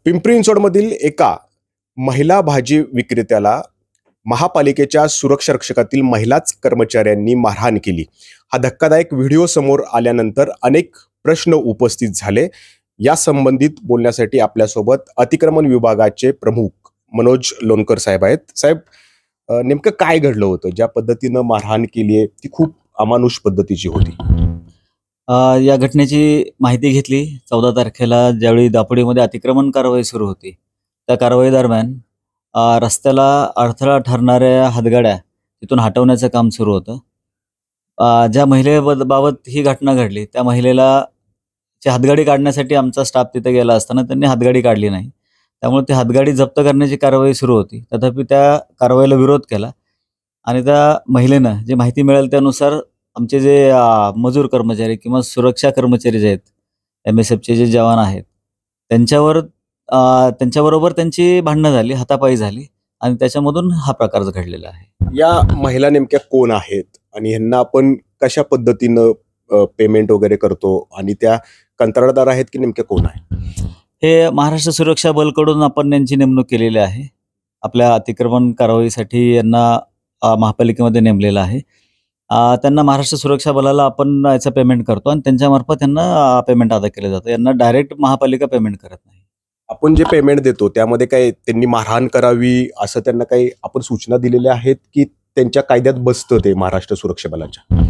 पिंपरी चिंचवडमधील एका महिला भाजी विक्रेत्याला महापालिकेच्या सुरक्षा रक्षकातील महिलाच कर्मचाऱ्यांनी मारहाण केली। हा धक्कादायक व्हिडिओ समोर आल्यानंतर अनेक प्रश्न उपस्थित झाले। या संबंधित बोलण्यासाठी आपल्यासोबत अतिक्रमण विभागाचे प्रमुख मनोज लोणकर साहेब आहेत। साहेब, नेमकं काय घडलं होतं? ज्या पद्धतीनं मारहाण केली आहे ती खूप अमानुष पद्धतीची होती। या घटनेची माहिती घेतली 14 तारखेला, ज्यावेळी दापोडीमध्ये अतिक्रमण कारवाई सुरू होती। त्या कारवाई दरम्यान रस्त्याला अडथळा ठरणाऱ्या हातगाड्या तिथून हटवण्याचं काम सुरू होतं। ज्या महिलेबाबत ही घटना घडली त्या महिलेला हातगाडी काढण्यासाठी आमचा स्टाफ तिथे गेला असताना त्यांनी हातगाडी काढली नाही, त्यामुळे ती हातगाडी जप्त करण्याची कारवाई सुरू होती। तथापि त्या कारवाईला विरोध केला आणि त्या महिलेनं जी माहिती मिळेल त्यानुसार आमचे जे मजूर कर्मचारी किंवा सुरक्षा कर्मचारी जे आहेत, MSFचे जे जवान आहेत, त्यांच्याबरोबर त्यांची भांडणं झाली, हातापाई झाली आणि त्याच्यामधून हा प्रकार घडलेला आहे। या महिला नेमक्या कोण आहेत आणि ह्यांना आपण कशा पद्धतीनं पेमेंट वगैरे करतो आणि त्या कंत्राटदार आहेत की नेमक्या कोण आहेत? हे महाराष्ट्र सुरक्षा बलकडून आपण यांची नेमणूक केलेली आहे। आपल्या अतिक्रमण कारवाईसाठी यांना महापालिकेमध्ये नेमलेलं आहे। त्यांना महाराष्ट्र सुरक्षा बलाला आपण याचं पेमेंट करतो आणि त्यांच्यामार्फत त्यांना पेमेंट अदा केलं जातं। यांना डायरेक्ट महापालिका पेमेंट करत नाही। आपण जे पेमेंट देतो त्यामध्ये काय त्यांनी मारहाण करावी असं त्यांना काही आपण सूचना दिलेल्या आहेत की त्यांच्या कायद्यात बसतं ते महाराष्ट्र सुरक्षा बलाच्या?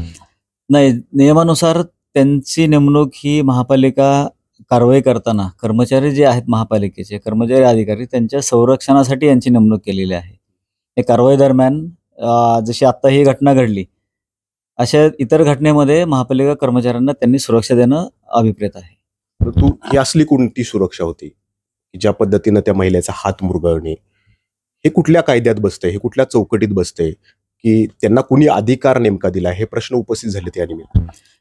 नाही, नियमानुसार त्यांची नेमणूक ही महापालिका कारवाई करताना कर्मचारी जे आहेत, महापालिकेचे कर्मचारी अधिकारी, त्यांच्या संरक्षणासाठी यांची नेमणूक केलेली आहे। हे कारवाई दरम्यान जशी आत्ता ही घटना घडली, अशा इतर घटनेमध्ये महापालिका कर्मचाऱ्यांना त्यांनी सुरक्षा देणं अभिप्रेत आहे। परंतु ही असली कोणती सुरक्षा होती ज्या पद्धतीनं त्या महिलेचा हात मुरगळणे, हे कुठल्या कायद्यात बसतंय, हे कुठल्या चौकटीत बसतंय की त्यांना कुणी अधिकार नेमका दिला? हे प्रश्न उपस्थित झाले त्या निमित्त।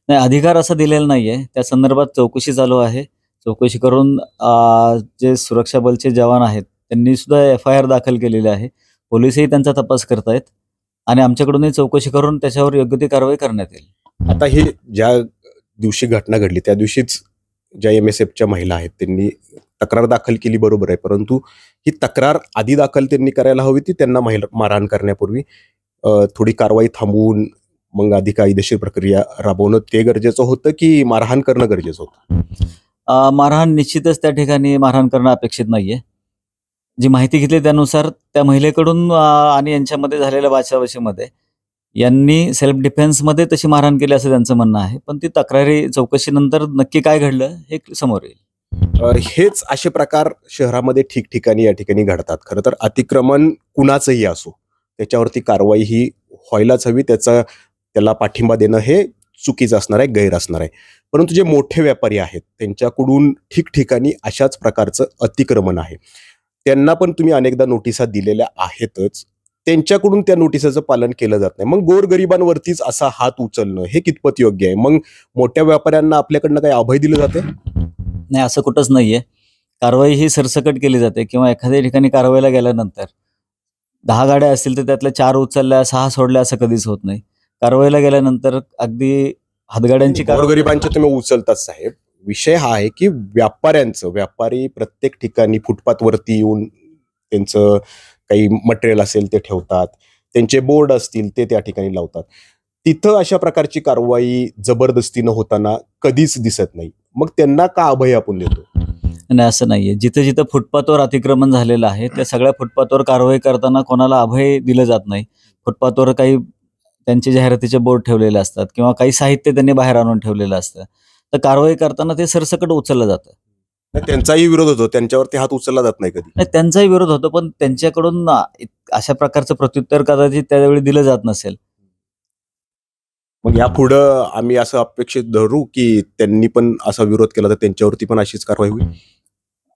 नाही, अधिकार असा दिलेला नाहीये। त्या संदर्भात चौकशी चालू आहे। चौकशी करून जे सुरक्षा बलचे जवान आहेत त्यांनी सुद्धा FIR दाखल केलेली आहे। पोलिसही त्यांचा तपास करतायत आणि आमच्याकडूनही चौकशी करून त्याच्यावर योग्य ती कारवाई करण्यात येईल। आता हे ज्या दिवशी घटना घडली त्या दिवशीच ज्या MSFच्या महिला आहेत त्यांनी तक्रार दाखल केली, बरोबर आहे, परंतु ही तक्रार आधी दाखल त्यांनी करायला हवी ती त्यांना मारहाण करण्यापूर्वी थोडी कारवाई थांबवून मग अधिक कायदेशीर प्रक्रिया राबवणं ते गरजेचं होतं की मारहाण करणं गरजेचं होतं? मारहाण निश्चितच त्या ठिकाणी मारहाण करणं अपेक्षित नाहीये। जी माहिती घेतली त्यानुसार त्या महिलेकडून आणि यांच्यामध्ये झालेल्या बाचाबाचीमध्ये यांनी सेल्फ डिफेन्समध्ये तशी मारहाण केली असं त्यांचं म्हणणं आहे, पण ती तक्रारी चौकशीनंतर नक्की काय घडलं हे समोर येईल। हेच असे प्रकार शहरामध्ये ठिकठिकाणी या ठिकाणी घडतात। खरं तर अतिक्रमण कुणाचंही असो त्याच्यावरती कारवाई ही व्हायलाच हवी, त्याला पाठिंबा देणं हे चुकीचं असणार आहे, गैर असणार आहे। परंतु जे मोठे व्यापारी आहेत त्यांच्याकडून ठिकठिकाणी अशाच प्रकारचं अतिक्रमण आहे, त्यांना पण तुम्ही अनेकदा नोटिसा दिलेल्या आहेतच, त्यांच्याकडून त्या नोटिसाचं पालन केलं जात नाही। मग गोरगरिबांवरतीच असा हात उचलणं हे कितपत योग्य आहे? मग मोठ्या व्यापाऱ्यांना आपल्याकडनं काही अभय दिलं जाते? नाही, असं कुठंच नाहीये। कारवाई ही सरसकट केली जाते किंवा एखाद्या ठिकाणी कारवाईला गेल्यानंतर 10 गाड्या असतील तर त्यातल्या 4 उचलल्या, 6 सोडल्या असं कधीच होत नाही। कारवाईला गेल्यानंतर अगदी हातगाड्यांची गोरगरिबांचे तुम्ही उचलतात साहेब। विषय हा आहे की व्यापारी प्रत्येक ठिकाणी फुटपाथवरती येऊन त्यांचं काही मटेरियल असेल ते ठेवतात, त्यांचे बोर्ड असतील ते त्या ठिकाणी लावतात, तिथं अशा प्रकारची कारवाई जबरदस्तीनं होताना कधीच दिसत नाही। मग त्यांना का अभय आपण देतो? नाही, असं नाहीये। जिथं जिथं फुटपाथवर अतिक्रमण झालेलं आहे त्या सगळ्या फुटपाथवर कारवाई करताना कोणाला अभय दिलं जात नाही। फुटपाथवर काही त्यांचे जाहिरातीचे बोर्ड ठेवलेले असतात किंवा काही साहित्य त्यांनी बाहेर आणून ठेवलेलं असतं, तर कारवाई करताना ते सरसकट उचललं जातं। त्यांचाही विरोध होतो, त्यांच्यावरती हात उचलला जात नाही कधी? नाही, त्यांचाही विरोध होतो, पण त्यांच्याकडून अशा प्रकारचं प्रत्युत्तर कदाचित त्यावेळी दिलं जात नसेल। मग यापुढं आम्ही असं अपेक्षित धरू की त्यांनी पण असा विरोध केला तर त्यांच्यावरती पण अशीच कारवाई होईल?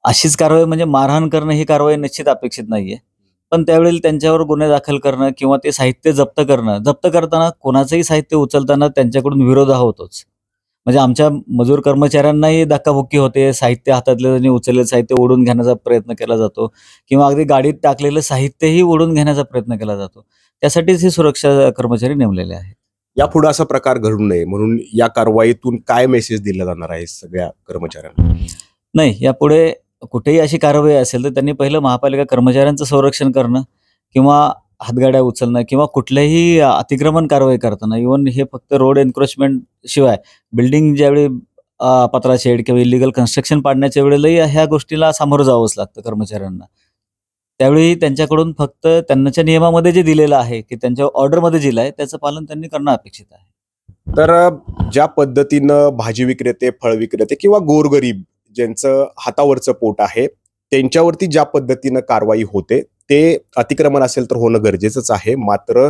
अशीच कारवाई म्हणजे मारहाण करणं ही कारवाई निश्चित अपेक्षित नाहीये, पण त्यावेळी त्यांच्यावर गुन्हे दाखल करणं किंवा ते साहित्य जप्त करताना कोणाचंही साहित्य उचलताना त्यांच्याकडून विरोध हा होतोच। म्हणजे आमच्या मजूर कर्मचाऱ्यांनाही धक्काबुक्की होते, साहित्य हातातलं त्यांनी उचललेलं साहित्य ओढून घेण्याचा प्रयत्न केला जातो किंवा अगदी गाडीत टाकलेलं साहित्यही ओढून घेण्याचा प्रयत्न केला जातो। त्यासाठीच हे सुरक्षा कर्मचारी नेमलेले आहेत। यापुढे असा प्रकार घडू नये म्हणून या कारवाईतून काय मेसेज दिला जाणार आहे सगळ्या कर्मचाऱ्यांना? नाही, यापुढे कुठेही अशी कारवाई असेल तर त्यांनी पहिलं महापालिका कर्मचाऱ्यांचं संरक्षण करणं किंवा हातगाड्या उचलणं किंवा कुठल्याही अतिक्रमण कारवाई करताना इव्हन हे फक्त रोड एन्क्रोचमेंट शिवाय बिल्डिंग ज्यावेळी पत्राशेड किंवा इलिगल कन्स्ट्रक्शन पाडण्याच्या वेळेलाही ह्या गोष्टीला सामोरं जावंच लागतं कर्मचाऱ्यांना. त्यावेळी त्यांच्याकडून फक्त त्यांच्या नियमामध्ये जे दिलेलं आहे की त्यांच्या ऑर्डरमध्ये दिलं आहे त्याचं पालन त्यांनी करणं अपेक्षित आहे. तर ज्या पद्धतीनं भाजी विक्रेते, फळ विक्रेते किंवा गोरगरीब ज्यांचं हातावरचं पोट आहे त्यांच्यावरती ज्या पद्धतीनं कारवाई होते ते अतिक्रमण असेल तर होणं गरजेचंच आहे. मात्र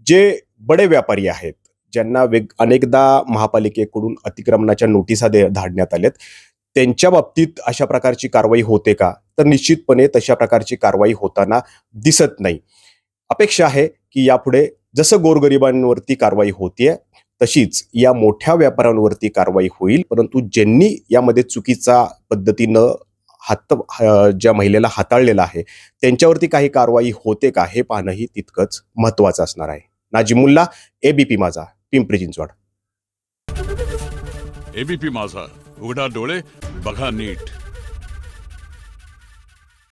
जे बडे व्यापारी आहेत ज्यांना अनेकदा महापालिकेकडून अतिक्रमणाच्या नोटिसा धाडण्यात आल्यात त्यांच्या बाबतीत अशा प्रकारची कारवाई होते का? तर निश्चितपणे तशा प्रकारची कारवाई होताना दिसत नाही. अपेक्षा आहे की यापुढे जसं गोरगरिबांवरती कारवाई होतीये तशीच या मोठ्या व्यापाऱ्यांवरती कारवाई होईल. परंतु ज्यांनी यामध्ये चुकीचा पद्धतीनं ज्या महिलेला हाताळलेला आहे त्यांच्यावरती काही कारवाई होते का हे पाहणंही तितकंच महत्वाचं असणार आहे. नाजिमुल्ला, एबीपी माझा, पिंपरी चिंचवड. एबीपी माझा, उघडा डोळे बघा नीट.